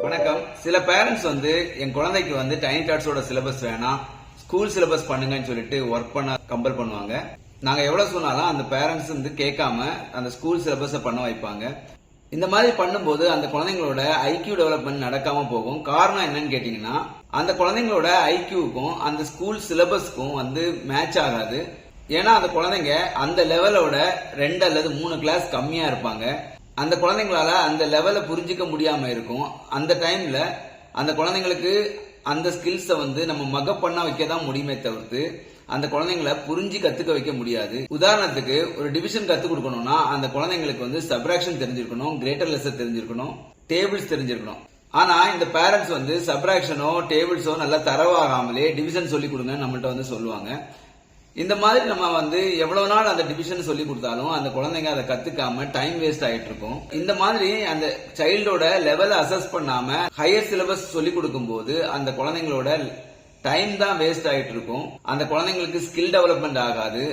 வணக்கம். சில பேரண்ட்ஸ் என் குழந்தைக்கு டைனி டாட்ஸோட சிலபஸ் வேணாம், ஸ்கூல் சிலபஸ் பண்ணுங்கன்னு சொல்லிட்டு ஒர்க் பண்ண கம்பல் பண்ணுவாங்க. நாங்க எவ்வளவு சொன்னாலும் அந்த பேரண்ட்ஸ் கேட்காம அந்த ஸ்கூல் சிலபஸ பண்ண வைப்பாங்க. இந்த மாதிரி பண்ணும்போது அந்த குழந்தைங்களோட ஐக்கியூ டெவலப்மெண்ட் நடக்காம போகும். காரணம் என்னன்னு கேட்டீங்கன்னா, அந்த குழந்தைங்களோட ஐக்கியூக்கும் அந்த ஸ்கூல் சிலபஸ்க்கும் மேட்ச் ஆகாது. ஏன்னா அந்த குழந்தைங்க அந்த லெவலோட 2 அல்லது 3 கிளாஸ் கம்மியா இருப்பாங்க. அந்த குழந்தைங்களால அந்த லெவலை புரிஞ்சிக்க முடியாம இருக்கும். அந்த டைம்ல அந்த குழந்தைங்களுக்கு அந்த ஸ்கில்ஸ நம்ம மக்கப் பண்ண வைக்கதான் முடியுமே தவிர்த்து அந்த குழந்தைங்களை புரிஞ்சு கத்துக்க வைக்க முடியாது. உதாரணத்துக்கு ஒரு டிவிஷன் கத்து கொடுக்கணும்னா அந்த குழந்தைங்களுக்கு சப்ராக்ஷன் தெரிஞ்சிருக்கணும், கிரேட்டர் லெஸ்ஸர் தெரிஞ்சிருக்கணும், டேபிள்ஸ் தெரிஞ்சிருக்கணும். ஆனா இந்த பேரண்ட்ஸ் சப்ராக்ஷனோ டேபிள்ஸோ நல்லா தரவாகாமலே டிவிஷன் சொல்லி கொடுங்க நம்மள்ட்ட சொல்லுவாங்க. இந்த மாதிரி நம்ம எவ்வளவு நாள் அந்த டிவிஷன் சொல்லி கொடுத்தாலும் அந்த குழந்தைங்க அதை கத்துக்காம டைம் வேஸ்ட் ஆயிட்டு இருக்கும். இந்த மாதிரி அந்த சைல்டோட லெவல் அசஸ் பண்ணாம ஹையர் சிலபஸ் சொல்லி கொடுக்கும் போது அந்த குழந்தைங்களோட டைம் தான் வேஸ்ட் ஆயிட்டு இருக்கும். அந்த குழந்தைங்களுக்கு ஸ்கில் டெவலப்மெண்ட் ஆகாது.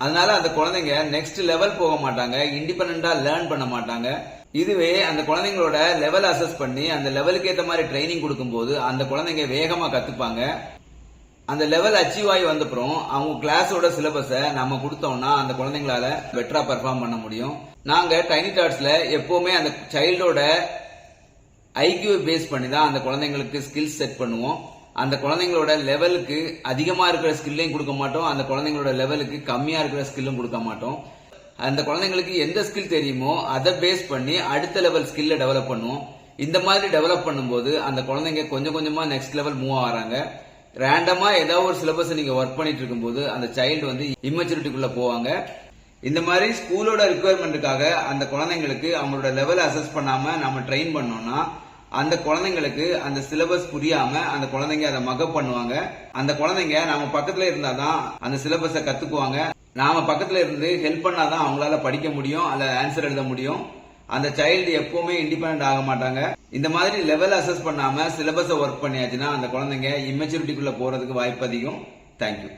அதனால அந்த குழந்தைங்க நெக்ஸ்ட் லெவல் போக மாட்டாங்க, இண்டிபெண்டா லேர்ன் பண்ண மாட்டாங்க. இதுவே அந்த குழந்தைங்களோட லெவல் அசஸ் பண்ணி அந்த லெவலுக்கு ஏற்ற மாதிரி ட்ரைனிங் கொடுக்கும் போது அந்த குழந்தைங்க வேகமா கத்துப்பாங்க. அந்த லெவல் அச்சீவ் ஆகி வந்தப்புறம் அவங்க கிளாஸோட சிலபஸ நம்ம கொடுத்தோம்னா அந்த குழந்தைங்களால பெட்டரா பெர்ஃபார்ம் பண்ண முடியும். நாங்க டைனி டாட்ஸ்ல எப்பவுமே அந்த சைல்டோட ஐக்கியூ பேஸ் பண்ணி தான் அந்த குழந்தைங்களுக்கு ஸ்கில்ஸ் செட் பண்ணுவோம். அந்த குழந்தைங்களோட லெவலுக்கு அதிகமா இருக்கிற ஸ்கில்லையும் கொடுக்க மாட்டோம், அந்த குழந்தைங்களோட லெவலுக்கு கம்மியா இருக்கிற ஸ்கில்லும் கொடுக்க மாட்டோம். அந்த குழந்தைங்களுக்கு எந்த ஸ்கில் தெரியுமோ அதை பேஸ் பண்ணி அடுத்த லெவல் ஸ்கில்ல டெவலப் பண்ணுவோம். இந்த மாதிரி டெவலப் பண்ணும்போது அந்த குழந்தைங்க கொஞ்சம் கொஞ்சமா நெக்ஸ்ட் லெவல் மூவ் ஆகிறாங்க. ரேண்டமா ஏதாவது ஒரு சிலபஸ் நீங்க ஒர்க் பண்ணிட்டு இருக்கும்போது அந்த சைல்டு இம்மெச்சூரிட்டிக்குள்ள போவாங்க. இந்த மாதிரி ஸ்கூலோட ரிக்குவயர்மெண்ட்டுக்காக அந்த குழந்தைங்களுக்கு அவங்களோட லெவல் அசஸ் பண்ணாம நம்ம ட்ரெயின் பண்ணோம்னா அந்த குழந்தைங்களுக்கு அந்த சிலபஸ் புரியாம அந்த குழந்தைங்க அதை மக்கப் பண்ணுவாங்க. அந்த குழந்தைங்க நாம பக்கத்துல இருந்தாதான் அந்த சிலபஸை கத்துக்குவாங்க. நாம பக்கத்துல இருந்து ஹெல்ப் பண்ணாதான் அவங்களால படிக்க முடியும், அல்ல ஆன்சர் எழுத முடியும். அந்த சைல்டு எப்பவுமே இண்டிபெண்டன்ட் ஆக மாட்டாங்க. இந்த மாதிரி லெவல் அசஸ் பண்ணாம சிலபஸை ஒர்க் பண்ணியாச்சுன்னா அந்த குழந்தைங்க இம்மெச்சூரிட்டிக்குள்ள போறதுக்கு வாய்ப்பு அதிகம். தேங்க்யூ.